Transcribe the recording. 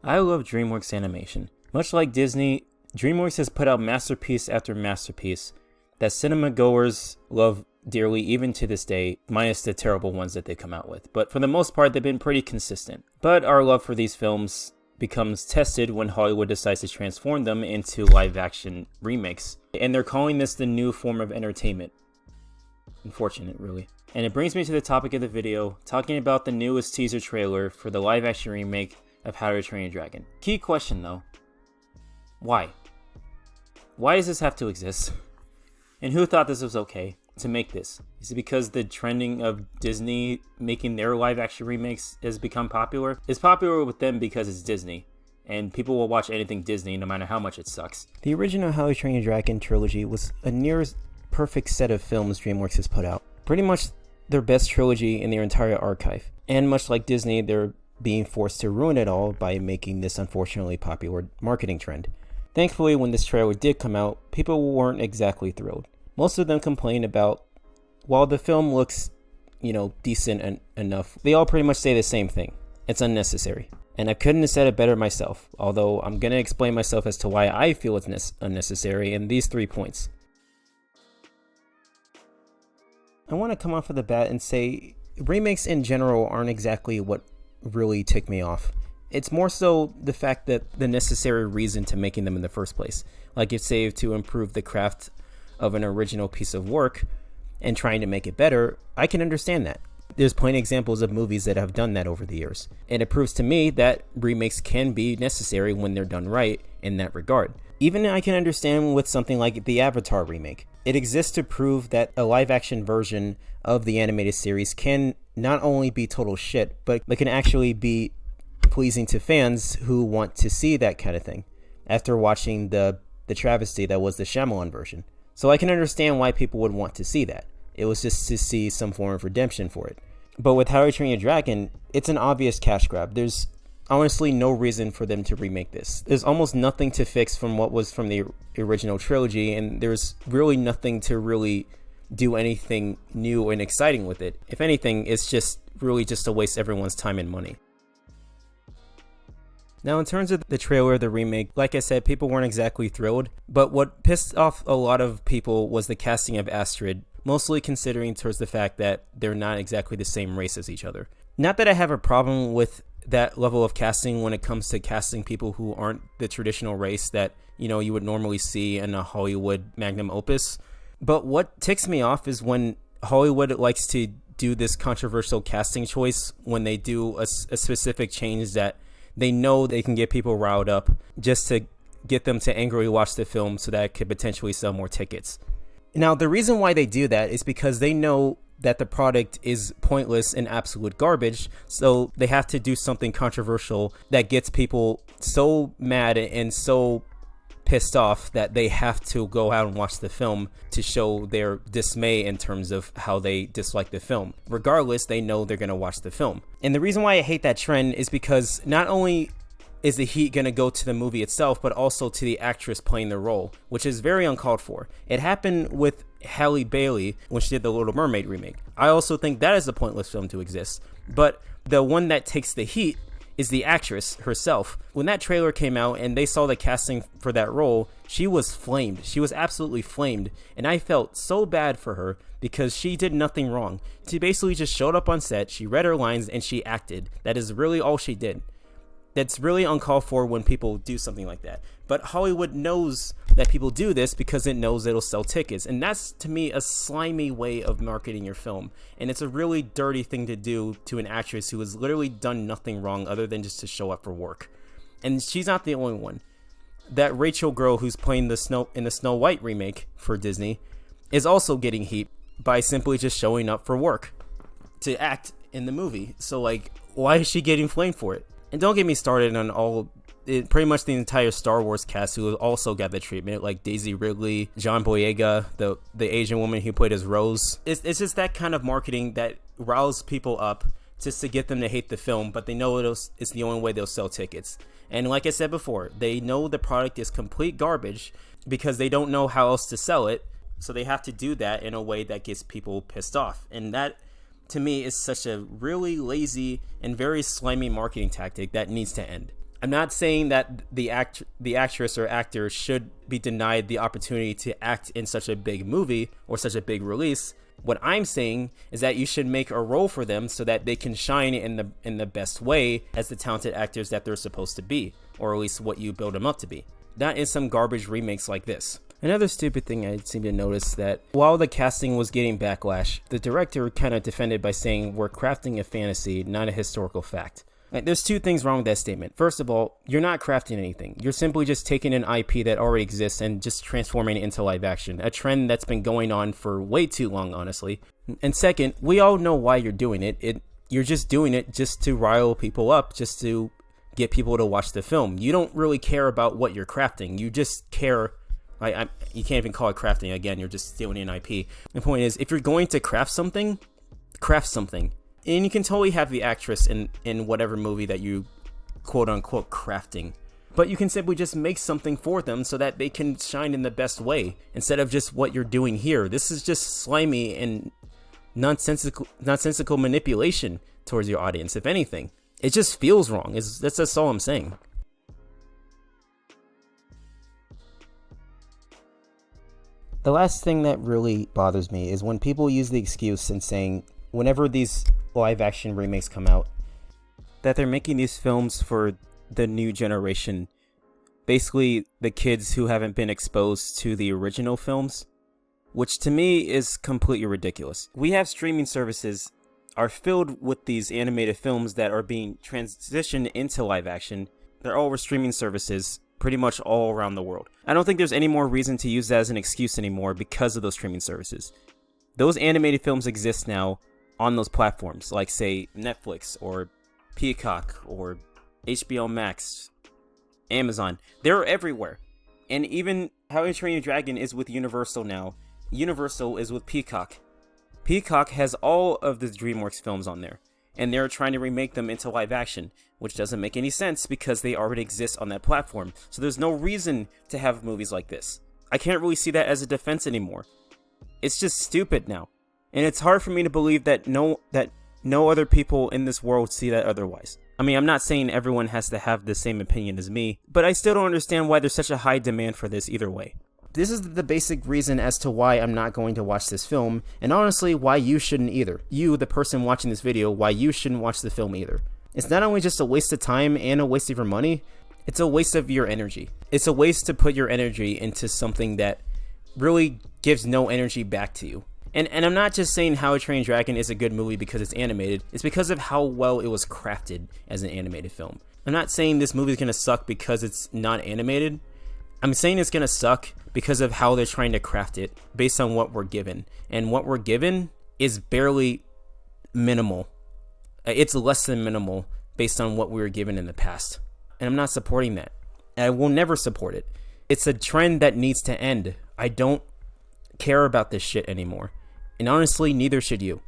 I love DreamWorks animation. Much like Disney, DreamWorks has put out masterpiece after masterpiece that cinema goers love dearly even to this day, minus the terrible ones that they come out with. But for the most part, they've been pretty consistent. But our love for these films becomes tested when Hollywood decides to transform them into live-action remakes. And they're calling this the new form of entertainment. Unfortunate, really. And it brings me to the topic of the video, talking about the newest teaser trailer for the live-action remake of How to Train Your Dragon. Key question though, why? Why does this have to exist? And who thought this was okay to make this? Is it because the trending of Disney making their live-action remakes has become popular? It's popular with them because it's Disney, and people will watch anything Disney no matter how much it sucks. The original How to Train Your Dragon trilogy was a near perfect set of films DreamWorks has put out. Pretty much their best trilogy in their entire archive. And much like Disney, they're being forced to ruin it all by making this unfortunately popular marketing trend. Thankfully, when this trailer did come out, people weren't exactly thrilled. Most of them complained about, while the film looks, decent enough, they all pretty much say the same thing. It's unnecessary. And I couldn't have said it better myself, although I'm going to explain myself as to why I feel it's unnecessary in these 3 points. I want to come off of the bat and say remakes in general aren't exactly what really tick me off. It's more so the fact that the necessary reason to making them in the first place. Like it's saved to improve the craft of an original piece of work and trying to make it better, I can understand that. There's plenty of examples of movies that have done that over the years. And it proves to me that remakes can be necessary when they're done right in that regard. Even I can understand with something like the Avatar remake. It exists to prove that a live action version of the animated series can not only be total shit, but it can actually be pleasing to fans who want to see that kind of thing after watching the travesty that was the Shyamalan version. So I can understand why people would want to see that. It was just to see some form of redemption for it. But with How to Train Your Dragon, it's an obvious cash grab. There's honestly no reason for them to remake this. There's almost nothing to fix from what was from the original trilogy, and there's really nothing to really do anything new and exciting with it. If anything, it's just really just to waste everyone's time and money. Now, in terms of the trailer, the remake, like I said, people weren't exactly thrilled, but what pissed off a lot of people was the casting of Astrid, mostly considering towards the fact that they're not exactly the same race as each other. Not that I have a problem with that level of casting when it comes to casting people who aren't the traditional race that, you would normally see in a Hollywood magnum opus. But what ticks me off is when Hollywood likes to do this controversial casting choice when they do a specific change that they know they can get people riled up just to get them to angrily watch the film so that it could potentially sell more tickets. Now, the reason why they do that is because they know that the product is pointless and absolute garbage, so they have to do something controversial that gets people so mad and so pissed off that they have to go out and watch the film to show their dismay in terms of how they dislike the film. Regardless, they know they're going to watch the film. And the reason why I hate that trend is because not only is the heat going to go to the movie itself, but also to the actress playing the role, which is very uncalled for. It happened with Halle Bailey when she did the Little Mermaid remake. I also think that is a pointless film to exist. But the one that takes the heat is the actress herself. When that trailer came out and they saw the casting for that role, she was flamed. She was absolutely flamed. And I felt so bad for her because she did nothing wrong. She basically just showed up on set, she read her lines, and she acted. That is really all she did. That's really uncalled for when people do something like that. But Hollywood knows that people do this because it knows it'll sell tickets. And that's, to me, a slimy way of marketing your film. And it's a really dirty thing to do to an actress who has literally done nothing wrong other than just to show up for work. And she's not the only one. That Rachel girl who's playing in the Snow White remake for Disney is also getting heat by simply just showing up for work to act in the movie. So, why is she getting flamed for it? And don't get me started on pretty much the entire Star Wars cast who also got the treatment, like Daisy Ridley, John Boyega, the Asian woman who played as Rose. It's just that kind of marketing that riles people up just to get them to hate the film, but they know it's the only way they'll sell tickets. And like I said before, they know the product is complete garbage because they don't know how else to sell it, so they have to do that in a way that gets people pissed off. And that, to me, is such a really lazy and very slimy marketing tactic that needs to end. I'm not saying that the actress or actor should be denied the opportunity to act in such a big movie or such a big release. What I'm saying is that you should make a role for them so that they can shine in the best way as the talented actors that they're supposed to be, or at least what you build them up to be. Not in some garbage remakes like this. Another stupid thing I seem to notice that while the casting was getting backlash, the director kind of defended by saying we're crafting a fantasy, not a historical fact. Like, there's two things wrong with that statement. First of all, you're not crafting anything. You're simply just taking an IP that already exists and just transforming it into live action, a trend that's been going on for way too long, honestly. And second, we all know why you're doing it. You're just doing it just to rile people up, just to get people to watch the film. You don't really care about what you're crafting. You just care. You can't even call it crafting. Again, you're just stealing an IP. The point is, if you're going to craft something, craft something. And you can totally have the actress in whatever movie that you quote unquote crafting. But you can simply just make something for them so that they can shine in the best way instead of just what you're doing here. This is just slimy and nonsensical manipulation towards your audience, if anything. It just feels wrong. That's all I'm saying. The last thing that really bothers me is when people use the excuse in saying whenever these live action remakes come out that they're making these films for the new generation, basically the kids who haven't been exposed to the original films, which to me is completely ridiculous. We have streaming services are filled with these animated films that are being transitioned into live action. They're all over streaming services pretty much all around the world. I don't think there's any more reason to use that as an excuse anymore because of those streaming services. Those animated films exist now on those platforms, like say Netflix or Peacock or HBO Max, Amazon. They're everywhere. And even How to Train Your Dragon is with Universal now. Universal is with Peacock. Peacock has all of the DreamWorks films on there, and they're trying to remake them into live action, which doesn't make any sense because they already exist on that platform. So there's no reason to have movies like this. I can't really see that as a defense anymore. It's just stupid now. And it's hard for me to believe that no other people in this world see that otherwise. I mean, I'm not saying everyone has to have the same opinion as me, but I still don't understand why there's such a high demand for this either way. This is the basic reason as to why I'm not going to watch this film, and honestly, why you shouldn't either. You, the person watching this video, why you shouldn't watch the film either. It's not only just a waste of time and a waste of your money, it's a waste of your energy. It's a waste to put your energy into something that really gives no energy back to you. And I'm not just saying How to Train Your Dragon is a good movie because it's animated. It's because of how well it was crafted as an animated film. I'm not saying this movie is going to suck because it's not animated. I'm saying it's going to suck because of how they're trying to craft it based on what we're given. And what we're given is barely minimal. It's less than minimal based on what we were given in the past. And I'm not supporting that. And I will never support it. It's a trend that needs to end. I don't care about this shit anymore. And honestly, neither should you.